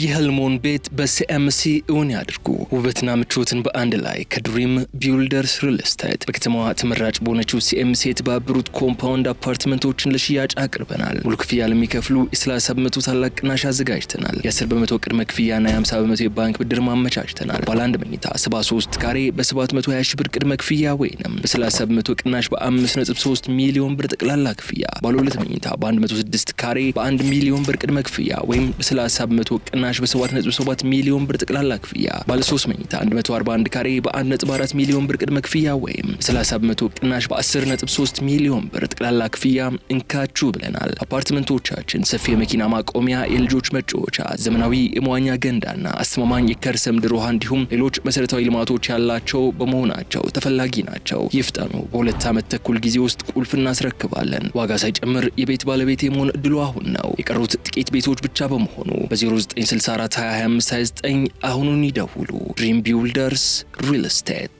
የህልሞን ቤት በሲኤምሲ እውን ያድርጉ። ውበትና ምቾትን በአንድ ላይ ከድሪም ቢውልደርስ ሪል ስቴት በከተማዋ ተመራጭ በሆነችው ሲኤምሲ የተባበሩት ኮምፓውንድ አፓርትመንቶችን ለሽያጭ አቅርበናል። ሙሉ ክፍያ ለሚከፍሉ የ30 በመቶ ታላቅ ቅናሽ አዘጋጅተናል። የ10 በመቶ ቅድመ ክፍያና የ50 በመቶ የባንክ ብድር ማመቻችተናል። ባለ አንድ መኝታ 73 ካሬ በ720 ሺህ ብር ቅድመ ክፍያ ወይንም በ30 በመቶ ቅናሽ በ5.3 ሚሊዮን ብር ጠቅላላ ክፍያ። ባለ ሁለት መኝታ በ106 ካሬ በ1 ሚሊዮን ብር ቅድመ ክፍያ ወይም በ30 በመቶ ቅናሽ በ7.7 ሚሊዮን ብር ጠቅላላ ክፍያ። ባለ 3 መኝታ 141 ካሬ በ1.4 ሚሊዮን ብር ቅድመ ክፍያ ወይም 30 በመቶ ቅናሽ በ10.3 ሚሊዮን ብር ጠቅላላ ክፍያ እንካችሁ ብለናል። አፓርትመንቶቻችን ሰፊ የመኪና ማቆሚያ፣ የልጆች መጫወቻ፣ ዘመናዊ የመዋኛ ገንዳና አስተማማኝ የከርሰ ምድር ውሃ እንዲሁም ሌሎች መሰረታዊ ልማቶች ያላቸው በመሆናቸው ተፈላጊ ናቸው። ይፍጠኑ። በ2 ዓመት ተኩል ጊዜ ውስጥ ቁልፍ እናስረክባለን። ዋጋ ሳይጨምር የቤት ባለቤት የመሆን እድሉ አሁን ነው። የቀሩት ጥቂት ቤቶች ብቻ በመሆኑ በ0964 2529 አሁኑን ይደውሉ። ድሪም ቢውልደርስ ሪል ስቴት።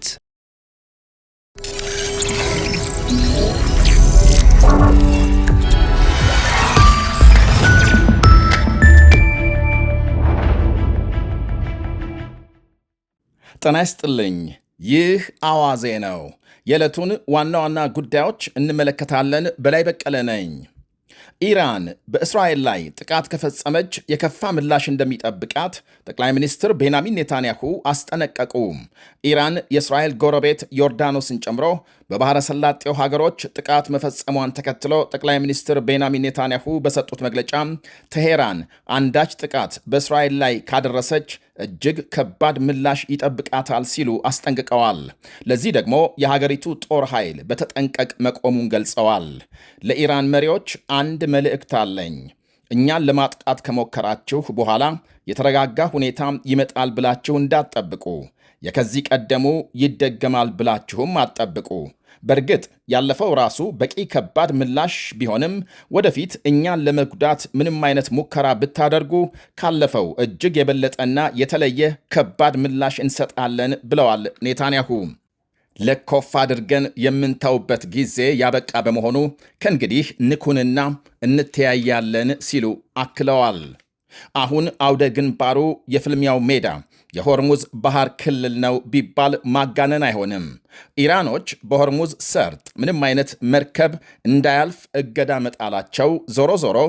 ጤና ይስጥልኝ። ይህ አዋዜ ነው። የዕለቱን ዋና ዋና ጉዳዮች እንመለከታለን። በላይ በቀለ ነኝ። ኢራን በእስራኤል ላይ ጥቃት ከፈጸመች የከፋ ምላሽ እንደሚጠብቃት ጠቅላይ ሚኒስትር ቤንያሚን ኔታንያሁ አስጠነቀቁ። ኢራን የእስራኤል ጎረቤት ዮርዳኖስን ጨምሮ በባሕረ ሰላጤው ሀገሮች ጥቃት መፈጸሟን ተከትሎ ጠቅላይ ሚኒስትር ቤንያሚን ኔታንያሁ በሰጡት መግለጫ ቴሄራን አንዳች ጥቃት በእስራኤል ላይ ካደረሰች እጅግ ከባድ ምላሽ ይጠብቃታል ሲሉ አስጠንቅቀዋል። ለዚህ ደግሞ የሀገሪቱ ጦር ኃይል በተጠንቀቅ መቆሙን ገልጸዋል። ለኢራን መሪዎች አንድ መልእክት አለኝ። እኛን ለማጥቃት ከሞከራችሁ በኋላ የተረጋጋ ሁኔታ ይመጣል ብላችሁ እንዳትጠብቁ። የከዚህ ቀደሙ ይደገማል ብላችሁም አትጠብቁ። በእርግጥ ያለፈው ራሱ በቂ ከባድ ምላሽ ቢሆንም ወደፊት እኛን ለመጉዳት ምንም አይነት ሙከራ ብታደርጉ ካለፈው እጅግ የበለጠና የተለየ ከባድ ምላሽ እንሰጣለን ብለዋል ኔታንያሁ። ለኮፍ አድርገን የምንተውበት ጊዜ ያበቃ በመሆኑ ከእንግዲህ ንኩንና እንተያያለን ሲሉ አክለዋል። አሁን አውደ ግንባሩ የፍልሚያው ሜዳ የሆርሙዝ ባህር ክልል ነው ቢባል ማጋነን አይሆንም። ኢራኖች በሆርሙዝ ሰርጥ ምንም አይነት መርከብ እንዳያልፍ እገዳ መጣላቸው ዞሮ ዞሮ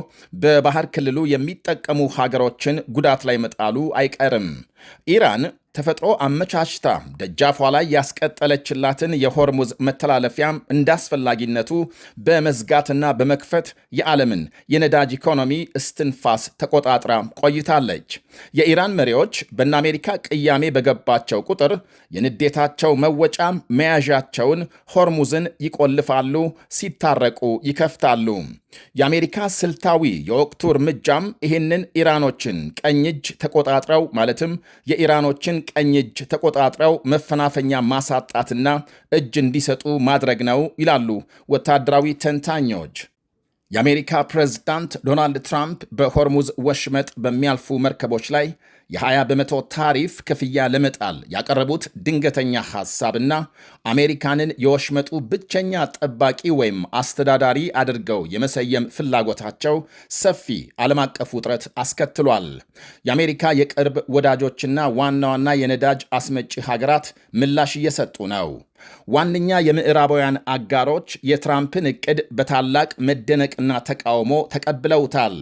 በባህር ክልሉ የሚጠቀሙ ሀገሮችን ጉዳት ላይ መጣሉ አይቀርም። ኢራን ተፈጥሮ አመቻችታ ደጃፏ ላይ ያስቀጠለችላትን የሆርሙዝ መተላለፊያም እንዳስፈላጊነቱ በመዝጋትና በመክፈት የዓለምን የነዳጅ ኢኮኖሚ እስትንፋስ ተቆጣጥራ ቆይታለች። የኢራን መሪዎች በእነ አሜሪካ ቅያሜ በገባቸው ቁጥር የንዴታቸው መወጫ መያዣቸውን ሆርሙዝን ይቆልፋሉ፣ ሲታረቁ ይከፍታሉ። የአሜሪካ ስልታዊ የወቅቱ እርምጃም ይህንን ኢራኖችን ቀኝ እጅ ተቆጣጥረው ማለትም የኢራኖችን ቀኝ እጅ ተቆጣጥረው መፈናፈኛ ማሳጣትና እጅ እንዲሰጡ ማድረግ ነው ይላሉ ወታደራዊ ተንታኞች። የአሜሪካ ፕሬዝዳንት ዶናልድ ትራምፕ በሆርሙዝ ወሽመጥ በሚያልፉ መርከቦች ላይ የ20 በመቶ ታሪፍ ክፍያ ለመጣል ያቀረቡት ድንገተኛ ሐሳብና አሜሪካንን የወሽመጡ ብቸኛ ጠባቂ ወይም አስተዳዳሪ አድርገው የመሰየም ፍላጎታቸው ሰፊ ዓለም አቀፍ ውጥረት አስከትሏል። የአሜሪካ የቅርብ ወዳጆችና ዋና ዋና የነዳጅ አስመጪ ሀገራት ምላሽ እየሰጡ ነው። ዋነኛ የምዕራባውያን አጋሮች የትራምፕን ዕቅድ በታላቅ መደነቅና ተቃውሞ ተቀብለውታል።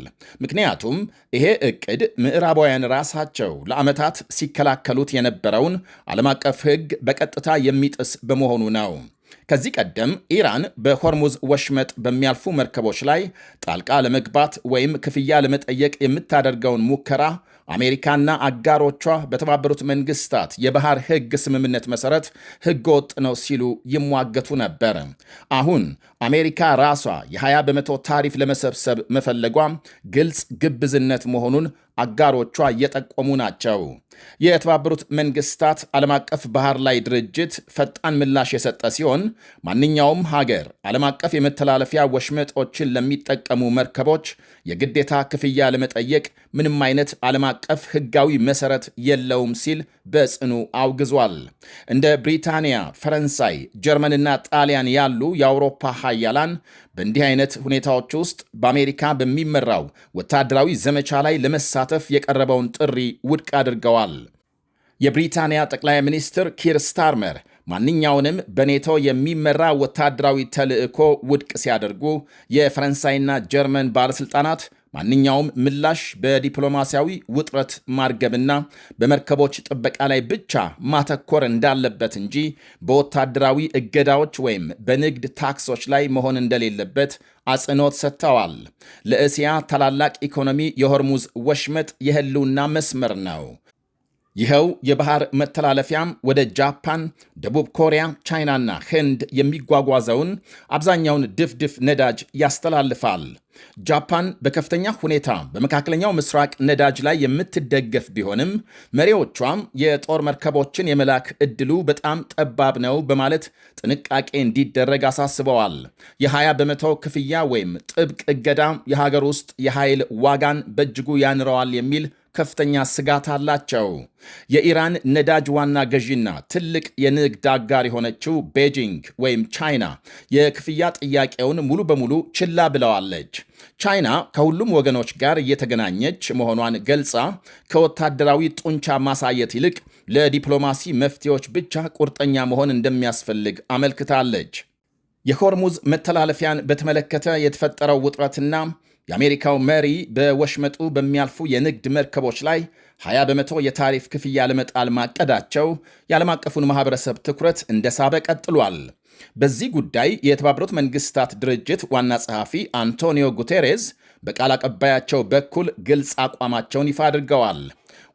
ምክንያቱም ይሄ ዕቅድ ምዕራባውያን ራሳቸው ለዓመታት ሲከላከሉት የነበረውን ዓለም አቀፍ ሕግ በቀጥታ የሚጥስ በመሆኑ ነው። ከዚህ ቀደም ኢራን በሆርሙዝ ወሽመጥ በሚያልፉ መርከቦች ላይ ጣልቃ ለመግባት ወይም ክፍያ ለመጠየቅ የምታደርገውን ሙከራ አሜሪካና አጋሮቿ በተባበሩት መንግስታት የባህር ሕግ ስምምነት መሠረት ሕገ ወጥ ነው ሲሉ ይሟገቱ ነበር። አሁን አሜሪካ ራሷ የ20 በመቶ ታሪፍ ለመሰብሰብ መፈለጓ ግልጽ ግብዝነት መሆኑን አጋሮቿ እየጠቆሙ ናቸው። የተባበሩት መንግስታት ዓለም አቀፍ ባህር ላይ ድርጅት ፈጣን ምላሽ የሰጠ ሲሆን ማንኛውም ሀገር ዓለም አቀፍ የመተላለፊያ ወሽመጦችን ለሚጠቀሙ መርከቦች የግዴታ ክፍያ ለመጠየቅ ምንም አይነት ዓለም አቀፍ ሕጋዊ መሰረት የለውም ሲል በጽኑ አውግዟል። እንደ ብሪታንያ፣ ፈረንሳይ፣ ጀርመንና ጣሊያን ያሉ የአውሮፓ ሀያላን በእንዲህ አይነት ሁኔታዎች ውስጥ በአሜሪካ በሚመራው ወታደራዊ ዘመቻ ላይ ለመሳተፍ የቀረበውን ጥሪ ውድቅ አድርገዋል። የብሪታንያ ጠቅላይ ሚኒስትር ኪር ስታርመር ማንኛውንም በኔቶ የሚመራ ወታደራዊ ተልዕኮ ውድቅ ሲያደርጉ፣ የፈረንሳይና ጀርመን ባለሥልጣናት ማንኛውም ምላሽ በዲፕሎማሲያዊ ውጥረት ማርገብና በመርከቦች ጥበቃ ላይ ብቻ ማተኮር እንዳለበት እንጂ በወታደራዊ እገዳዎች ወይም በንግድ ታክሶች ላይ መሆን እንደሌለበት አጽንኦት ሰጥተዋል። ለእስያ ታላላቅ ኢኮኖሚ የሆርሙዝ ወሽመጥ የህልውና መስመር ነው። ይኸው የባህር መተላለፊያም ወደ ጃፓን፣ ደቡብ ኮሪያ፣ ቻይናና ህንድ የሚጓጓዘውን አብዛኛውን ድፍድፍ ነዳጅ ያስተላልፋል። ጃፓን በከፍተኛ ሁኔታ በመካከለኛው ምስራቅ ነዳጅ ላይ የምትደገፍ ቢሆንም መሪዎቿም የጦር መርከቦችን የመላክ ዕድሉ በጣም ጠባብ ነው በማለት ጥንቃቄ እንዲደረግ አሳስበዋል። የ20 በመቶ ክፍያ ወይም ጥብቅ እገዳ የሀገር ውስጥ የኃይል ዋጋን በእጅጉ ያንረዋል የሚል ከፍተኛ ስጋት አላቸው። የኢራን ነዳጅ ዋና ገዢና ትልቅ የንግድ አጋር የሆነችው ቤጂንግ ወይም ቻይና የክፍያ ጥያቄውን ሙሉ በሙሉ ችላ ብለዋለች። ቻይና ከሁሉም ወገኖች ጋር እየተገናኘች መሆኗን ገልጻ ከወታደራዊ ጡንቻ ማሳየት ይልቅ ለዲፕሎማሲ መፍትሄዎች ብቻ ቁርጠኛ መሆን እንደሚያስፈልግ አመልክታለች። የሆርሙዝ መተላለፊያን በተመለከተ የተፈጠረው ውጥረትና የአሜሪካው መሪ በወሽመጡ በሚያልፉ የንግድ መርከቦች ላይ 20 በመቶ የታሪፍ ክፍያ ለመጣል ማቀዳቸው የዓለም አቀፉን ማኅበረሰብ ትኩረት እንደሳበ ቀጥሏል። በዚህ ጉዳይ የተባበሩት መንግሥታት ድርጅት ዋና ጸሐፊ አንቶኒዮ ጉቴሬዝ በቃል አቀባያቸው በኩል ግልጽ አቋማቸውን ይፋ አድርገዋል።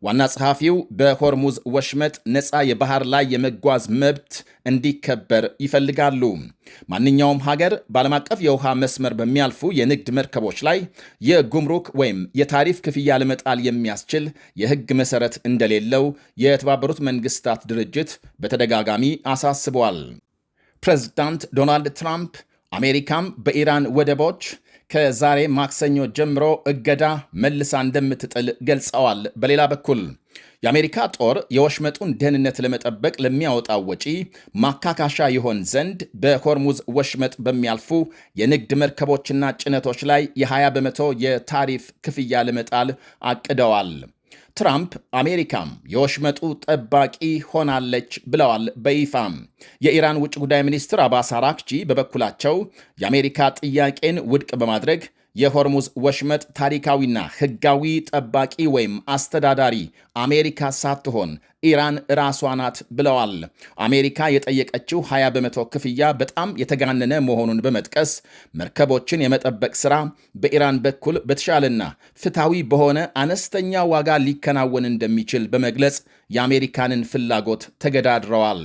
ዋና ጸሐፊው በሆርሙዝ ወሽመጥ ነፃ የባህር ላይ የመጓዝ መብት እንዲከበር ይፈልጋሉ። ማንኛውም ሀገር በዓለም አቀፍ የውሃ መስመር በሚያልፉ የንግድ መርከቦች ላይ የጉምሩክ ወይም የታሪፍ ክፍያ ለመጣል የሚያስችል የሕግ መሠረት እንደሌለው የተባበሩት መንግሥታት ድርጅት በተደጋጋሚ አሳስበዋል። ፕሬዝዳንት ዶናልድ ትራምፕ አሜሪካም በኢራን ወደቦች ከዛሬ ማክሰኞ ጀምሮ እገዳ መልሳ እንደምትጥል ገልጸዋል። በሌላ በኩል የአሜሪካ ጦር የወሽመጡን ደህንነት ለመጠበቅ ለሚያወጣው ወጪ ማካካሻ ይሆን ዘንድ በሆርሙዝ ወሽመጥ በሚያልፉ የንግድ መርከቦችና ጭነቶች ላይ የ20 በመቶ የታሪፍ ክፍያ ለመጣል አቅደዋል። ትራምፕ አሜሪካም የወሽመጡ ጠባቂ ሆናለች ብለዋል በይፋም። የኢራን ውጭ ጉዳይ ሚኒስትር አባስ አራክቺ በበኩላቸው የአሜሪካ ጥያቄን ውድቅ በማድረግ የሆርሙዝ ወሽመጥ ታሪካዊና ሕጋዊ ጠባቂ ወይም አስተዳዳሪ አሜሪካ ሳትሆን ኢራን ራሷ ናት ብለዋል። አሜሪካ የጠየቀችው 20 በመቶ ክፍያ በጣም የተጋነነ መሆኑን በመጥቀስ መርከቦችን የመጠበቅ ሥራ በኢራን በኩል በተሻለና ፍትሐዊ በሆነ አነስተኛ ዋጋ ሊከናወን እንደሚችል በመግለጽ የአሜሪካንን ፍላጎት ተገዳድረዋል።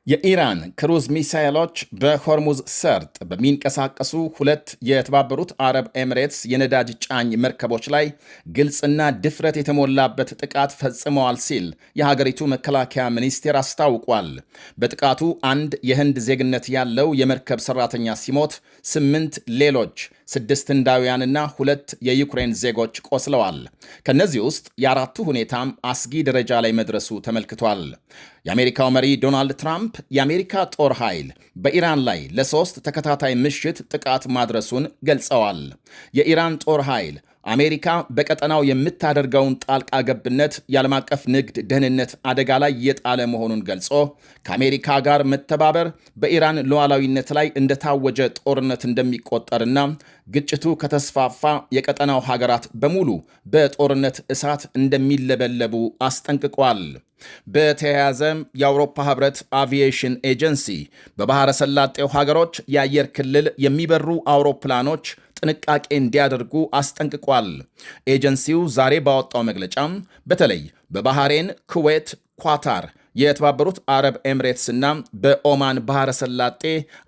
የኢራን ክሩዝ ሚሳይሎች በሆርሙዝ ሰርጥ በሚንቀሳቀሱ ሁለት የተባበሩት አረብ ኤሚሬትስ የነዳጅ ጫኝ መርከቦች ላይ ግልጽና ድፍረት የተሞላበት ጥቃት ፈጽመዋል ሲል የሀገሪቱ መከላከያ ሚኒስቴር አስታውቋል። በጥቃቱ አንድ የህንድ ዜግነት ያለው የመርከብ ሰራተኛ ሲሞት 8 ሌሎች 6 ህንዳውያንና 2 የዩክሬን ዜጎች ቆስለዋል። ከነዚህ ውስጥ የአራቱ ሁኔታም አስጊ ደረጃ ላይ መድረሱ ተመልክቷል። የአሜሪካው መሪ ዶናልድ ትራምፕ የአሜሪካ ጦር ኃይል በኢራን ላይ ለ3 ተከታታይ ምሽት ጥቃት ማድረሱን ገልጸዋል። የኢራን ጦር ኃይል አሜሪካ በቀጠናው የምታደርገውን ጣልቃ ገብነት የዓለም አቀፍ ንግድ ደህንነት አደጋ ላይ የጣለ መሆኑን ገልጾ ከአሜሪካ ጋር መተባበር በኢራን ሉዓላዊነት ላይ እንደታወጀ ጦርነት እንደሚቆጠርና ግጭቱ ከተስፋፋ የቀጠናው ሀገራት በሙሉ በጦርነት እሳት እንደሚለበለቡ አስጠንቅቋል። በተያያዘም የአውሮፓ ህብረት አቪዬሽን ኤጀንሲ በባሕረ ሰላጤው ሀገሮች የአየር ክልል የሚበሩ አውሮፕላኖች ጥንቃቄ እንዲያደርጉ አስጠንቅቋል። ኤጀንሲው ዛሬ ባወጣው መግለጫም በተለይ በባህሬን፣ ኩዌት፣ ኳታር፣ የተባበሩት አረብ ኤምሬትስና በኦማን ባህረ ሰላጤ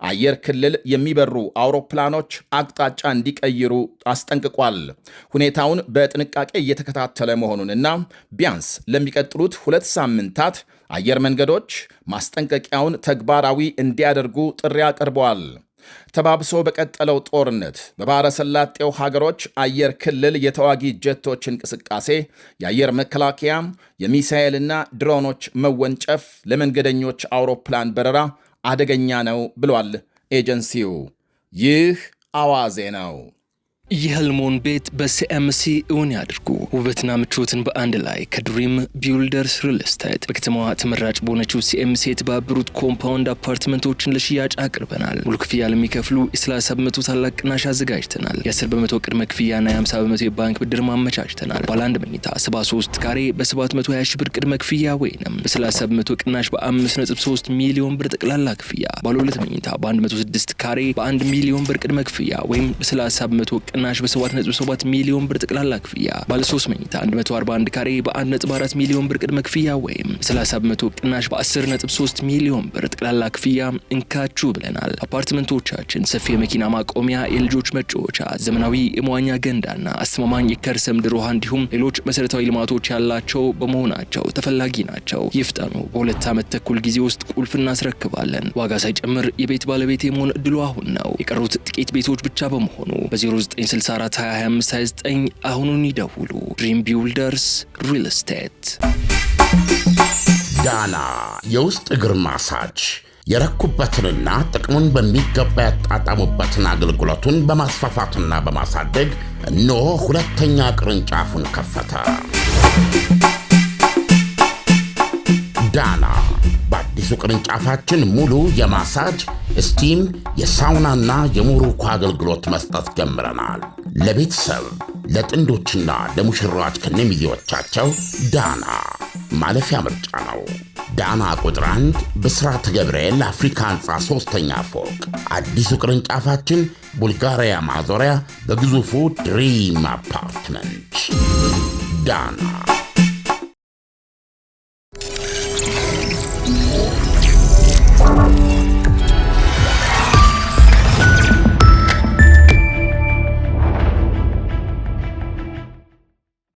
አየር ክልል የሚበሩ አውሮፕላኖች አቅጣጫ እንዲቀይሩ አስጠንቅቋል። ሁኔታውን በጥንቃቄ እየተከታተለ መሆኑንና ቢያንስ ለሚቀጥሉት 2 ሳምንታት አየር መንገዶች ማስጠንቀቂያውን ተግባራዊ እንዲያደርጉ ጥሪ አቅርበዋል። ተባብሶ በቀጠለው ጦርነት በባሕረ ሰላጤው ሀገሮች አየር ክልል የተዋጊ ጀቶች እንቅስቃሴ፣ የአየር መከላከያ፣ የሚሳኤልና ድሮኖች መወንጨፍ ለመንገደኞች አውሮፕላን በረራ አደገኛ ነው ብሏል ኤጀንሲው። ይህ አዋዜ ነው። የህልሞን ቤት በሲኤምሲ እውን ያድርጉ። ውበትና ምቾትን በአንድ ላይ ከድሪም ቢውልደርስ ሪል ስቴት በከተማዋ ተመራጭ በሆነችው ሲኤምሲ የተባበሩት ኮምፓውንድ አፓርትመንቶችን ለሽያጭ አቅርበናል። ሙሉ ክፍያ ለሚከፍሉ የ30 በመቶ ታላቅ ቅናሽ አዘጋጅተናል። የ10 በመቶ ቅድመ ክፍያና የ50 በመቶ የባንክ ብድር ማመቻችተናል። ባለ 1 መኝታ 73 ካሬ በ720 ሺህ ብር ቅድመ ክፍያ ወይንም በ30 በመቶ ቅናሽ በ5.3 ሚሊዮን ብር ጠቅላላ ክፍያ። ባለ 2 መኝታ በ106 ካሬ በ1 ሚሊዮን ብር ቅድመ ክፍያ ወይም በ30 በመቶ ቅናሽ በ7.7 ሚሊዮን ብር ጠቅላላ ክፍያ። ባለ 3 መኝታ 141 ካሬ በ1.4 ሚሊዮን ብር ቅድመ ክፍያ ወይም በ30 በመቶ ቅናሽ በ10.3 ሚሊዮን ብር ጠቅላላ ክፍያ እንካችሁ ብለናል። አፓርትመንቶቻችን ሰፊ የመኪና ማቆሚያ፣ የልጆች መጫወቻ፣ ዘመናዊ የመዋኛ ገንዳና አስተማማኝ የከርሰ ምድር ውሃ እንዲሁም ሌሎች መሰረታዊ ልማቶች ያላቸው በመሆናቸው ተፈላጊ ናቸው። ይፍጠኑ። በ2 ዓመት ተኩል ጊዜ ውስጥ ቁልፍ እናስረክባለን። ዋጋ ሳይጨምር የቤት ባለቤት የመሆን እድሉ አሁን ነው። የቀሩት ጥቂት ቤቶች ብቻ በመሆኑ በ0964 2529 አሁኑን ይደውሉ። ድሪም ቢውልደርስ ሪል ስቴት። ዳና የውስጥ እግር ማሳጅ የረኩበትንና ጥቅሙን በሚገባ ያጣጣሙበትን አገልግሎቱን በማስፋፋትና በማሳደግ እነሆ 2ኛ ቅርንጫፉን ከፈተ። ዳና በአዲሱ ቅርንጫፋችን ሙሉ የማሳጅ ስቲም፣ የሳውናና የሞሮኮ አገልግሎት መስጠት ጀምረናል። ለቤተሰብ ለጥንዶችና ለሙሽራዎች ከነሚዜዎቻቸው ዳና ማለፊያ ምርጫ ነው። ዳና ቁጥር 1 ብስራተ ገብርኤል አፍሪካ ህንፃ 3ኛ ፎቅ። አዲሱ ቅርንጫፋችን ቡልጋሪያ ማዞሪያ በግዙፉ ድሪም አፓርትመንት። ዳና